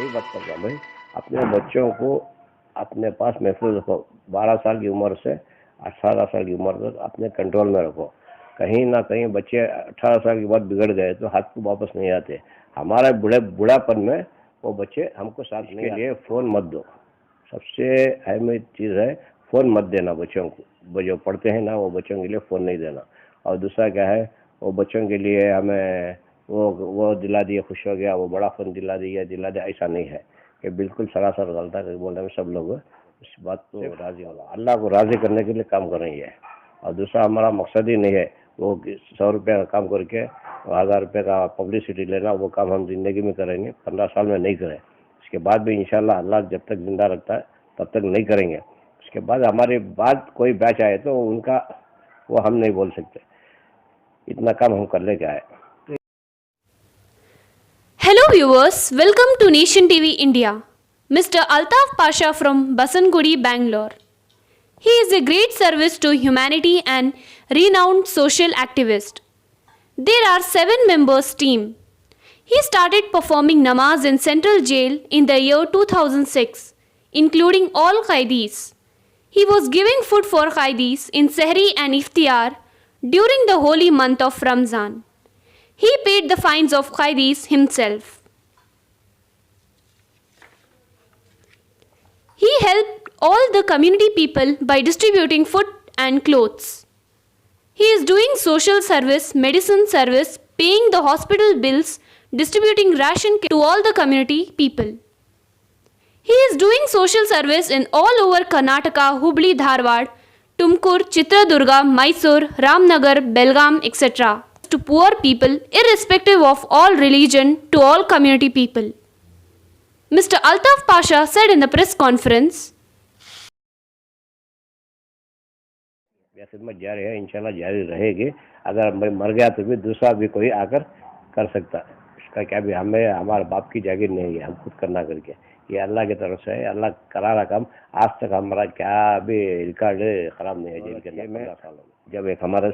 यही बात कर रहा हूँ भाई, अपने बच्चों को अपने पास महफूज रखो। 12 साल की उम्र से 18 साल की उम्र तक अपने कंट्रोल में रखो। कहीं ना कहीं बच्चे 18 साल के बाद बिगड़ गए तो हाथ को वापस नहीं आते। हमारे बुढ़ापन में वो बच्चे हमको साथ नहीं आते। लिए फ़ोन मत दो, सबसे अहम चीज़ है फ़ोन मत देना बच्चों को। वो जो पढ़ते हैं ना वो बच्चों के लिए फ़ोन नहीं देना। और दूसरा क्या है, वो बच्चों के लिए हमें वो दिला दिए खुश हो गया, वो बड़ा फ़ोन दिला दिया, ऐसा नहीं है। कि बिल्कुल सरासर गलत है बोलने में। सब लोग इस बात को राज़ी होगा, अल्लाह को राज़ी करने के लिए काम कर रही है। और दूसरा हमारा मकसद ही नहीं है वो 100 रुपये का काम करके 1000 रुपये का पब्लिसिटी लेना। वो काम हम ज़िंदगी में करेंगे, 15 साल में नहीं करें। इसके बाद भी इंशाल्लाह अल्लाह जब तक ज़िंदा रखता है तब तक नहीं करेंगे। उसके बाद हमारे बाद कोई बैच आए तो उनका वो हम नहीं बोल सकते। इतना काम हम कर ले क्या है। Hello viewers, welcome to Nation TV India. Mr. Altaf Pasha from Basangudi, Bangalore. He is a great service to humanity and renowned social activist. There are 7 members team. He started performing namaz in Central Jail in the year 2006, including all qaidis. He was giving food for qaidis in Sehri and Iftiar during the holy month of Ramzan. He paid the fines of qaidis himself. He helped all the community people by distributing food and clothes. He is doing social service, medicine service, paying the hospital bills, distributing ration to all the community people. He is doing social service in all over Karnataka, Hubli, Dharwad, Tumkur, Chitradurga, Mysore, Ramnagar, Belgaum, etc. to poor people, irrespective of all religion, to all community people. Mr. Altaf Pasha said in the press conference, खिदमत जारी है, इंशाल्लाह जारी रहेगी। अगर मैं मर गया तो भी दूसरा भी कोई आकर कर सकता है। इसका क्या भी हमें हमारे बाप की जागीर नहीं है, हम खुद करना करके। ये अल्लाह की तरफ से है, अल्लाह करा रहा काम। आज तक हमारा क्या भी रिकॉर्ड खराब नहीं है जेल के अंदर 15 सालों में। जब एक हमारे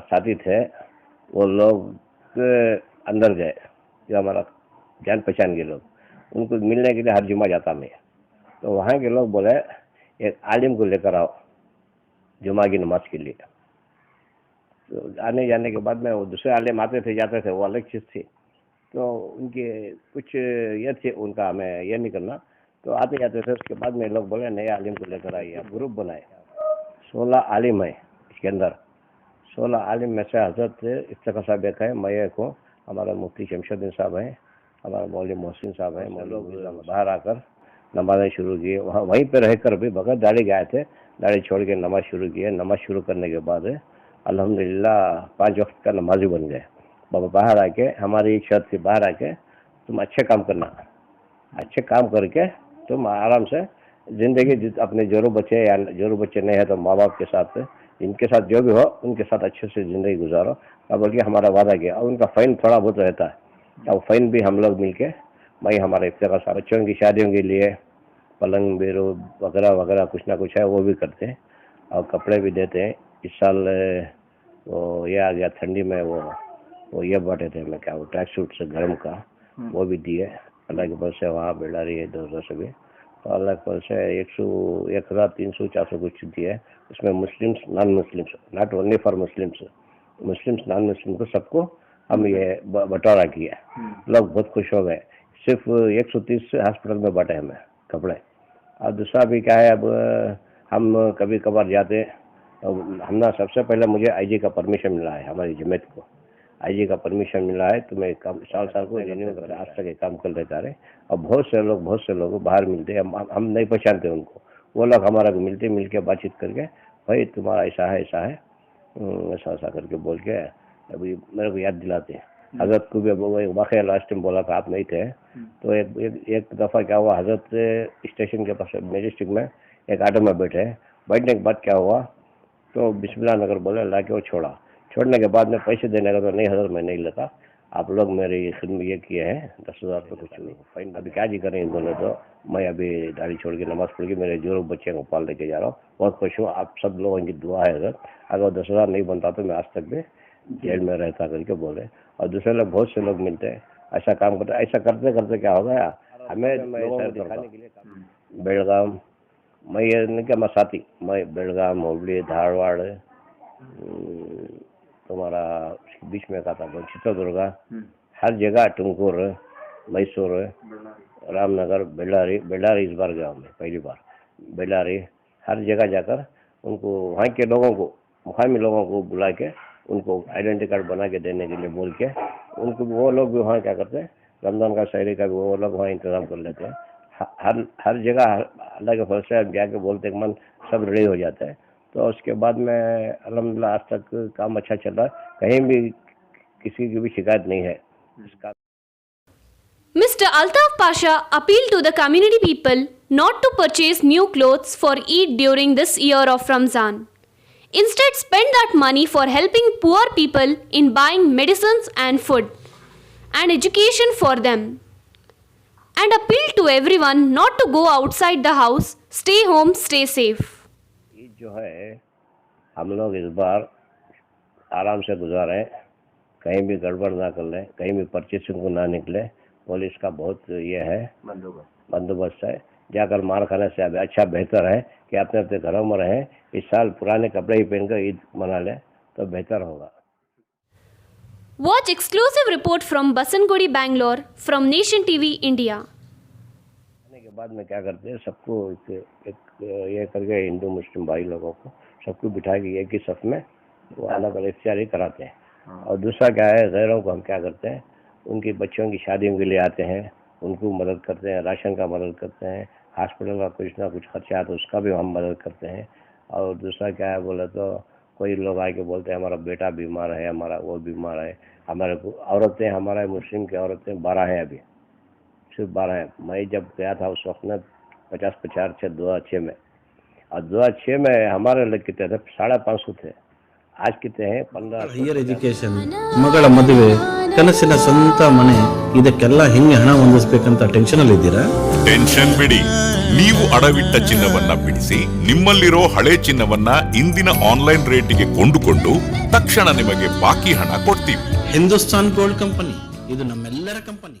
साथी थे वो लोग अंदर गए, जो हमारा जान पहचान के लोग, उनको मिलने के लिए हर जुम्मा जाता मैं। तो वहाँ के लोग बोले एक आलिम को लेकर आओ जुमा की नमाज के लिए। तो आने जाने के बाद में वो दूसरे आलिम आते थे जाते थे, वो अलग चीज़ थी। तो उनके कुछ ये थे, उनका हमें ये नहीं करना। तो आते जाते थे। उसके बाद में लोग बोले नए आलिम को लेकर आइए। आप ग्रुप बनाए, 16 आलिम है इसके अंदर। 16 आलिम में से हजरत इफ्तिखार साहब एक है, मैं एक हूँ, हमारा मुफ्ती शमशुद्दीन साहब हैं, हमारा मौलवी मोहसिन साहब हैं। लोग बाहर आकर नमाज़ें शुरू की। वहीं पे रहकर भी बगैर दाढ़ी गए थे, दाढ़ी छोड़ के नमाज शुरू किए। नमाज शुरू करने के बाद अल्हम्दुलिल्लाह 5 वक्त का नमाजी बन गए। बाहर आके हमारी छत से बाहर आके तुम अच्छे काम करना, अच्छे काम करके तुम आराम से ज़िंदगी अपने जोरू बच्चे या जोरू बच्चे नहीं है तो माँ बाप के साथ, इनके साथ जो भी हो उनके साथ अच्छे से ज़िंदगी गुजारो। अब बल्कि हमारा वादा किया। और उनका फ़ाइन थोड़ा बहुत रहता है, अब फ़ाइन भी हम लोग मिल के भाई हमारे इफ्तिखार साहब बच्चों की शादियों के लिए पलंग बेरो वगैरह वगैरह कुछ ना कुछ है वो भी करते हैं। और कपड़े भी देते हैं। इस साल वो ये आ गया ठंडी में, वो ये बांटे थे हमें, क्या वो ट्रैक सूट से गर्म का, वो भी दिए। अल्लाह के बल से वहाँ बेड़ा रही है 200 से भी। तो अल्लाह के बल से 1,300 400 कुछ दिए। उसमें Muslims non Muslims, not only for Muslims non Muslim को सबको हम ये बंटवारा किया। लोग बहुत खुश हो गए। सिर्फ 130 हॉस्पिटल में बांटे हमें कपड़े। और दूसरा भी क्या है, अब हम कभी कभार जाते हैं तो हमने सबसे पहले मुझे आईजी का परमिशन मिला है, हमारी जमात को आईजी का परमिशन मिला है। तो मैं काम साल को रिन्यू कर आज तक काम कर लेता रहे। और बहुत से लोग बाहर मिलते हैं, हम नहीं पहचानते उनको। वो लोग हमारा मिलते मिल के बातचीत करके भाई तुम्हारा ऐसा है ऐसा करके बोल के अभी मेरे को याद दिलाते हैं। हजरत को भी वो वाक़या लास्ट टाइम बोला था, आप नहीं थे। तो एक दफ़ा क्या हुआ, हजरत स्टेशन के पास मेजेस्टिक में एक ऑटो में बैठने के बाद क्या हुआ, तो बिस्मिल्लाह नगर बोले, ला के वो छोड़ने के बाद में पैसे देने का तो नहीं हजरत मैं नहीं लेता, आप लोग मेरी खिदमत ये किए हैं 10,000 तो कुछ नहीं फाइन। अभी क्या जी करें बोले तो मैं अभी दाढ़ी छोड़ के नमाज़ पढ़ के मेरे जो बच्चे को पाल लेके जा रहा हूँ। बहुत खुश हूँ, आप सब लोगों की दुआ है हजरत। अगर 10,000 नहीं बनता तो मैं आज तक भी जेल में रहता करके बोले। और दूसरे लोग बहुत से लोग मिलते हैं, ऐसा काम करते, ऐसा करते करते क्या हो गया, हमें लोगों को दिखाने के लिए बेलगाम, मैं ये नहीं कि मैं साथी, मैं बेलगाम, हुबली, धारवाड़, तुम्हारा बीच में का था चित्रदुर्गा, हर जगह, तुमकुर, मैसूर, रामनगर, बेल्लारी इस बार गया मैं पहली बार, बेल्लारी, हर जगह जाकर उनको वहाँ के लोगों को, मुकामी लोगों को बुला के उनको आइडेंटिटी कार्ड बना के देने के लिए बोल के उनको, वो लोग भी वहाँ क्या करते हैं, रमजान का शहरी का भी वो लोग वहाँ इंतजाम कर लेते हैं। हर जगह अल्लाह के फजल से जाके बोलते हैं, मन सब रेडी हो जाता है। तो उसके बाद में अल्हम्दुलिल्लाह आज तक काम अच्छा चल रहा है, कहीं भी किसी की भी शिकायत नहीं है इसका। Mr. Altaf Pasha appealed to the community people not to purchase new clothes for Eid during this year of Ramzan. Instead, spend that money for helping poor people in buying medicines and food and education for them. And appeal to everyone not to go outside the house, stay home, stay safe. Eid जो है हम लोग इस बार आराम से गुजारें, कहीं भी गड़बड़ ना कर लें, कहीं भी परचेसिंग को ना निकले। पुलिस का बहुत ये है बंदोबस्त है, जाकर मार खाने से अब अच्छा बेहतर है कि अपने अपने घरों में रहें। इस साल पुराने कपड़े ही पहनकर ईद मना लें तो बेहतर होगा। Watch exclusive report from Basangudi, Bangalore from Nation TV, India. के बाद में क्या करते हैं, सबको एक ये करके हिंदू मुस्लिम भाई लोगों को सबको बिठा के एक ही सफ में वो अलग अलग इफ्तारी कराते हैं। और दूसरा क्या है, गैरों को हम क्या करते हैं, उनकी बच्चों की शादियों के लिए आते हैं, उनको मदद करते हैं, राशन का मदद करते हैं, हॉस्पिटल का कुछ ना कुछ खर्चा आता है उसका भी हम मदद करते हैं। और दूसरा क्या है बोले तो कोई लोग आके बोलते हैं हमारा बेटा बीमार है, हमारा वो बीमार है, हमारे औरतें, हमारे मुस्लिम की औरतें 12 हैं, अभी सिर्फ 12 हैं। मैं जब गया था उस वक्त में 50-50 2006 में, और 2006 में हमारे लोग कितने थे, 550 थे, आज कितने हैं 15। ಹೈಯರ್ ಎಜುಕೇಶನ್, ಮಗಳ ಮದುವೆ, ಕನಸಿನ ಸ್ವಂತ ಮನೆ, ಇದಕ್ಕೆಲ್ಲ ಹೆಂಗೆ ಹಣ ಹೊಂದಿಸಬೇಕಂತ ಟೆನ್ಷನ್ ಅಲ್ಲಿ ಇದ್ದೀರಾ? ಟೆನ್ಷನ್ ಬಿಡಿ, ನೀವು ಅಡವಿಟ್ಟ ಚಿನ್ನವನ್ನ ಬಿಡಿಸಿ ನಿಮ್ಮಲ್ಲಿರೋ ಹಳೆ ಚಿನ್ನವನ್ನ ಇಂದಿನ ಆನ್ಲೈನ್ ರೇಟಿಗೆ ಕೊಂಡುಕೊಂಡು ತಕ್ಷಣ ನಿಮಗೆ ಬಾಕಿ ಹಣ ಕೊಡ್ತೀವಿ. ಹಿಂದೂಸ್ತಾನ್ ಗೋಲ್ಡ್ ಕಂಪನಿ, ಇದು ನಮ್ಮೆಲ್ಲರ ಕಂಪನಿ.